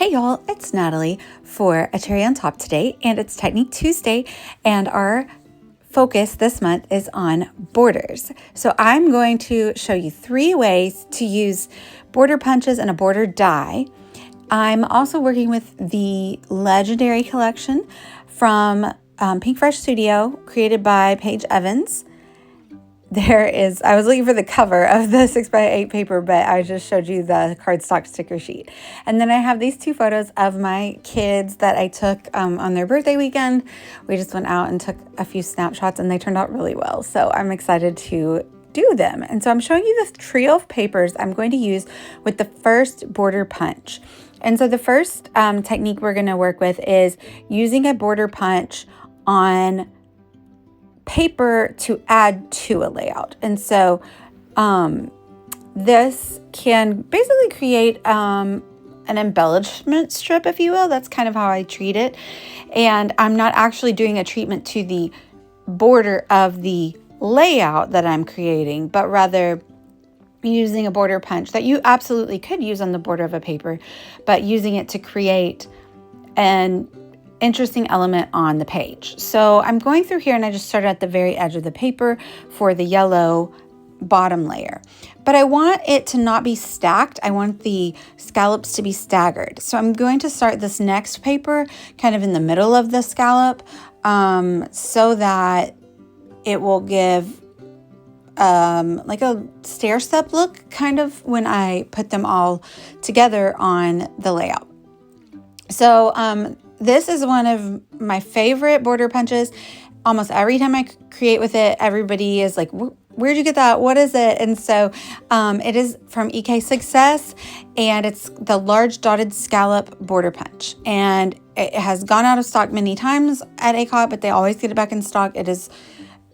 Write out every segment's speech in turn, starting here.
Hey y'all, it's Natalie for A Cherry on Top today, and it's Technique Tuesday, and our focus this month is on borders. So I'm going to show you 3 ways to use border punches and a border die. I'm also working with the Legendary collection from Pink Fresh Studio, created by Paige Evans. I was looking for the cover of the 6x8 paper, but I just showed you the cardstock sticker sheet. And then I have these 2 photos of my kids that I took on their birthday weekend. We just went out and took a few snapshots and they turned out really well. So I'm excited to do them. And so I'm showing you this trio of papers I'm going to use with the first border punch. And so the first technique we're going to work with is using a border punch on paper to add to a layout. And so this can basically create an embellishment strip, if you will. That's kind of how I treat it. And I'm not actually doing a treatment to the border of the layout that I'm creating, but rather using a border punch that you absolutely could use on the border of a paper, but using it to create an interesting element on the page. So I'm going through here and I just started at the very edge of the paper for the yellow bottom layer. But I want it to not be stacked. I want the scallops to be staggered. So I'm going to start this next paper kind of in the middle of the scallop so that it will give like a stair step look kind of when I put them all together on the layout. So this is one of my favorite border punches. Almost every time I create with it, everybody is like, where'd you get that? What is it? And so it is from EK Success, and it's the large dotted scallop border punch. And it has gone out of stock many times at ACOT, but they always get it back in stock. It is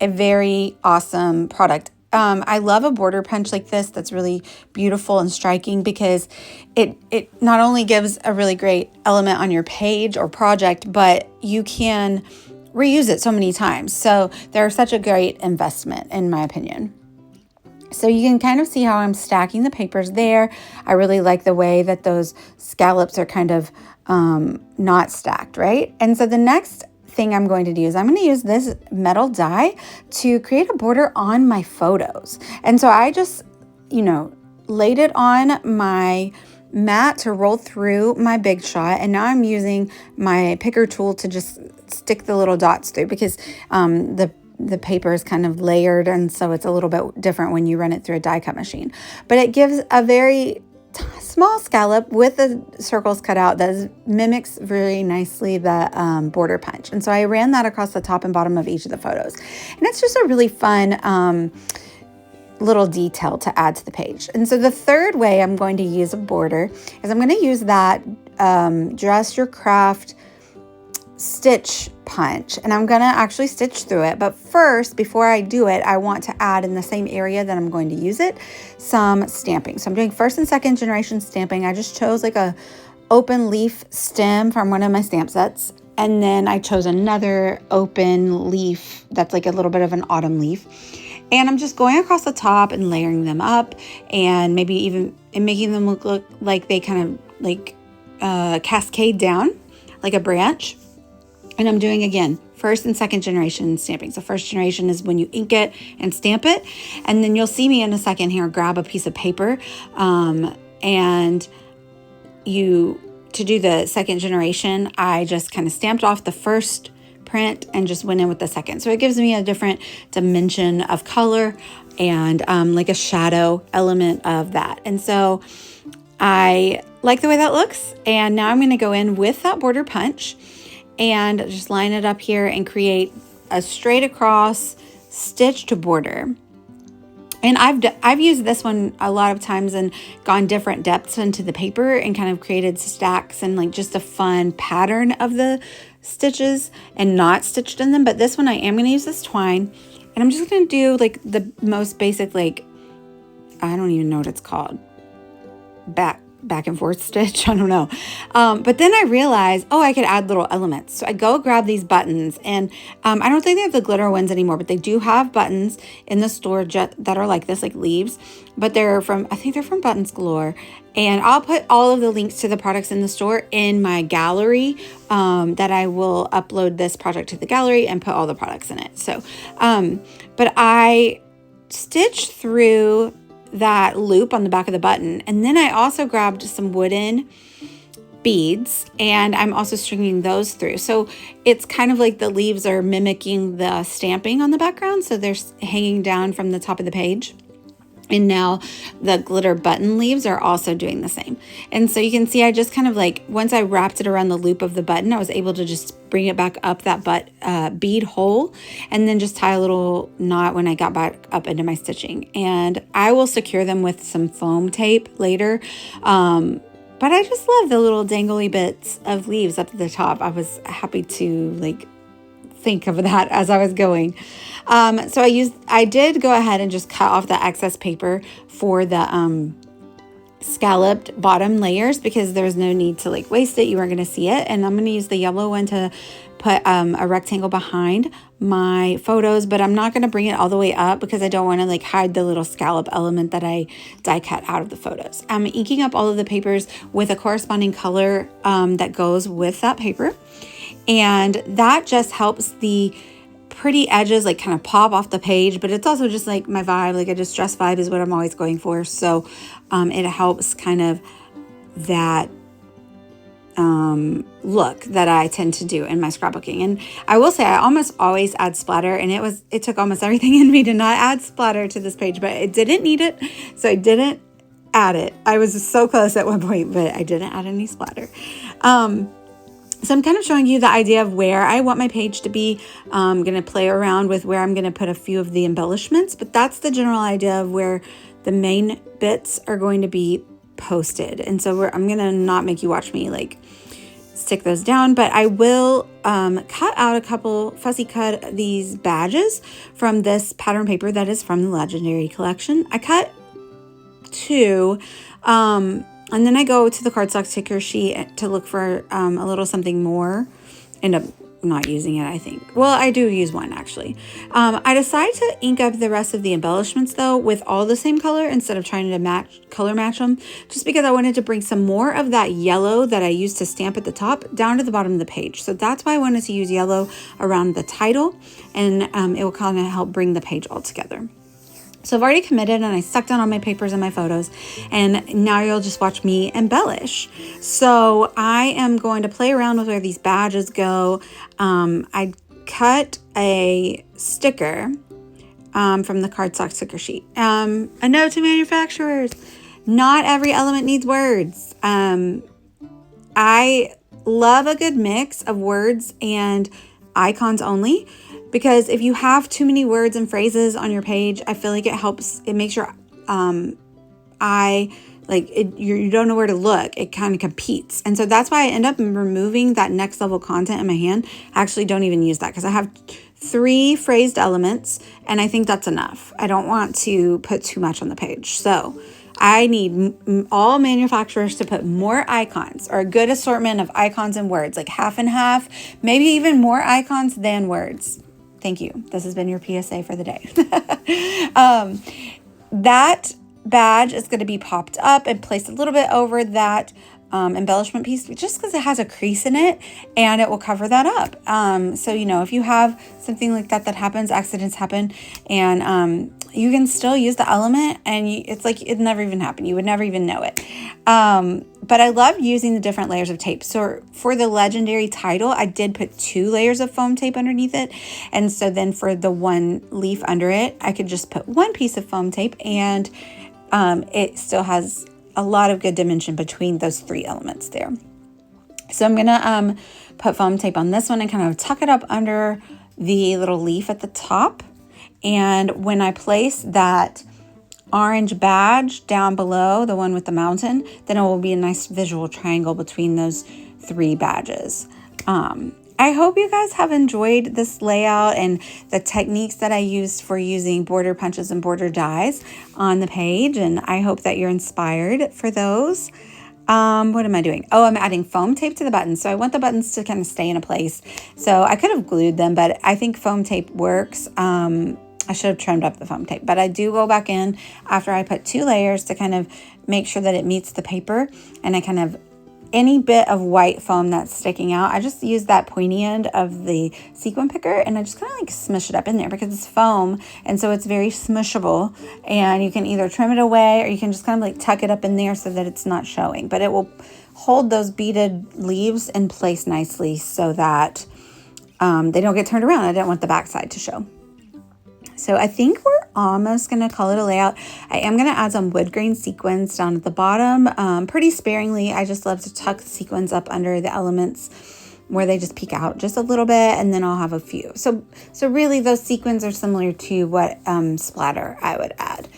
a very awesome product. I love a border punch like this that's really beautiful and striking because it not only gives a really great element on your page or project, but you can reuse it so many times. So they're such a great investment, in my opinion. So you can kind of see how I'm stacking the papers there. I really like the way that those scallops are kind of not stacked, right? And so the next thing I'm going to do is I'm going to use this metal die to create a border on my photos. And so I just, laid it on my mat to roll through my big shot. And now I'm using my picker tool to just stick the little dots through because the paper is kind of layered. And so it's a little bit different when you run it through a die cut machine. But it gives a very small scallop with the circles cut out that mimics very nicely the border punch. And so I ran that across the top and bottom of each of the photos. And it's just a really fun little detail to add to the page. And so the third way I'm going to use a border is I'm going to use that Dress Your Craft stitch punch, and I'm going to actually stitch through it. But first, before I do it, I want to add in the same area that I'm going to use it some stamping. So I'm doing 1st and 2nd generation stamping. I just chose like a open leaf stem from one of my stamp sets, and then I chose another open leaf that's like a little bit of an autumn leaf, and I'm just going across the top and layering them up, and maybe even making them look like they kind of like cascade down like a branch. And I'm doing, again, 1st and 2nd generation stamping. So 1st generation is when you ink it and stamp it. And then you'll see me in a second here grab a piece of paper. And to do the 2nd generation, I just kind of stamped off the first print and just went in with the 2nd. So it gives me a different dimension of color and like a shadow element of that. And so I like the way that looks. And now I'm going to go in with that border punch and just line it up here and create a straight across stitched border. And I've used this one a lot of times and gone different depths into the paper and kind of created stacks and like just a fun pattern of the stitches and not stitched in them. But this one I am going to use this twine, and I'm just going to do like the most basic, like, I don't even know what it's called, back and forth stitch. I don't know. But then I realized, oh, I could add little elements. So I go grab these buttons, and I don't think they have the glitter ones anymore, but they do have buttons in the store that are like this, like leaves, but I think they're from Buttons Galore. And I'll put all of the links to the products in the store in my gallery, that I will upload this project to the gallery and put all the products in it. So, but I stitched through that loop on the back of the button. And then I also grabbed some wooden beads, and I'm also stringing those through. So it's kind of like the leaves are mimicking the stamping on the background. So they're hanging down from the top of the page. And now the glitter button leaves are also doing the same. And so you can see I just kind of like, once I wrapped it around the loop of the button, I was able to just bring it back up that bead hole, and then just tie a little knot when I got back up into my stitching. And I will secure them with some foam tape later. But I just love the little dangly bits of leaves up at the top. I was happy to like think of that as I was going. So I did go ahead and just cut off the excess paper for the scalloped bottom layers, because there was no need to like waste it. You weren't going to see it. And I'm going to use the yellow one to put a rectangle behind my photos, but I'm not going to bring it all the way up because I don't want to like hide the little scallop element that I die cut out of the photos. I'm inking up all of the papers with a corresponding color that goes with that paper. And that just helps the pretty edges like kind of pop off the page, but it's also just like my vibe, like a distressed vibe is what I'm always going for. So it helps kind of that look that I tend to do in my scrapbooking. And I will say I almost always add splatter, and it took almost everything in me to not add splatter to this page, but it didn't need it, so I didn't add it. I was so close at one point, but I didn't add any splatter. So I'm kind of showing you the idea of where I want my page to be. I'm going to play around with where I'm going to put a few of the embellishments, but that's the general idea of where the main bits are going to be posted. And so I'm going to not make you watch me like stick those down, but I will cut out a couple, fussy cut these badges from this pattern paper that is from the Legendary collection. I cut 2, and then I go to the cardstock sticker sheet to look for a little something more. End up not using it, I think. Well, I do use one actually. I decided to ink up the rest of the embellishments though with all the same color instead of trying to color match them, just because I wanted to bring some more of that yellow that I used to stamp at the top down to the bottom of the page. So that's why I wanted to use yellow around the title, and it will kind of help bring the page all together. So I've already committed, and I stuck down all my papers and my photos, and now you'll just watch me embellish. So I am going to play around with where these badges go. I cut a sticker from the cardstock sticker sheet. A note to manufacturers: not every element needs words. I love a good mix of words and icons only, because if you have too many words and phrases on your page, I feel like it makes your you don't know where to look. It kind of competes. And so that's why I end up removing that next level content in my hand. I actually don't even use that because I have 3 phrased elements, and I think that's enough. I don't want to put too much on the page. So I need all manufacturers to put more icons, or a good assortment of icons and words, like half and half, maybe even more icons than words. Thank you. This has been your PSA for the day. That badge is going to be popped up and placed a little bit over that embellishment piece, just because it has a crease in it, and it will cover that up. So, if you have something like that happens, accidents happen, and you can still use the element, and it's like it never even happened. You would never even know it. But I love using the different layers of tape. So for the Legendary title, I did put 2 layers of foam tape underneath it. And so then for the one leaf under it, I could just put 1 piece of foam tape, and it still has a lot of good dimension between those 3 elements there. So I'm going to put foam tape on this one and kind of tuck it up under the little leaf at the top. And when I place that orange badge down below, the one with the mountain, then it will be a nice visual triangle between those 3 badges. I hope you guys have enjoyed this layout and the techniques that I used for using border punches and border dies on the page, and I hope that you're inspired for those. What am I doing? Oh, I'm adding foam tape to the buttons. So I want the buttons to kind of stay in a place. So I could have glued them, but I think foam tape works. I should have trimmed up the foam tape, but I do go back in after I put 2 layers to kind of make sure that it meets the paper. And I kind of, any bit of white foam that's sticking out, I just use that pointy end of the sequin picker and I just kind of like smush it up in there because it's foam. And so it's very smushable, and you can either trim it away or you can just kind of like tuck it up in there so that it's not showing, but it will hold those beaded leaves in place nicely so that they don't get turned around. I don't want the backside to show. So I think we're almost going to call it a layout. I am going to add some wood grain sequins down at the bottom, pretty sparingly. I just love to tuck the sequins up under the elements where they just peek out just a little bit, and then I'll have a few. So really those sequins are similar to what splatter I would add.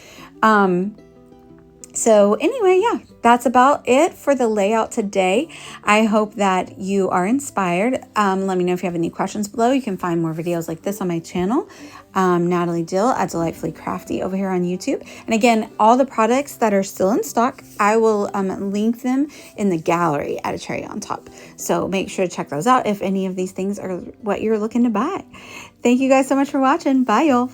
So anyway, yeah, that's about it for the layout today. I hope that you are inspired. Let me know if you have any questions below. You can find more videos like this on my channel, Natalie Dill at Delightfully Crafty over here on YouTube. And again, all the products that are still in stock, I will link them in the gallery at A Cherry on Top. So make sure to check those out if any of these things are what you're looking to buy. Thank you guys so much for watching. Bye, y'all.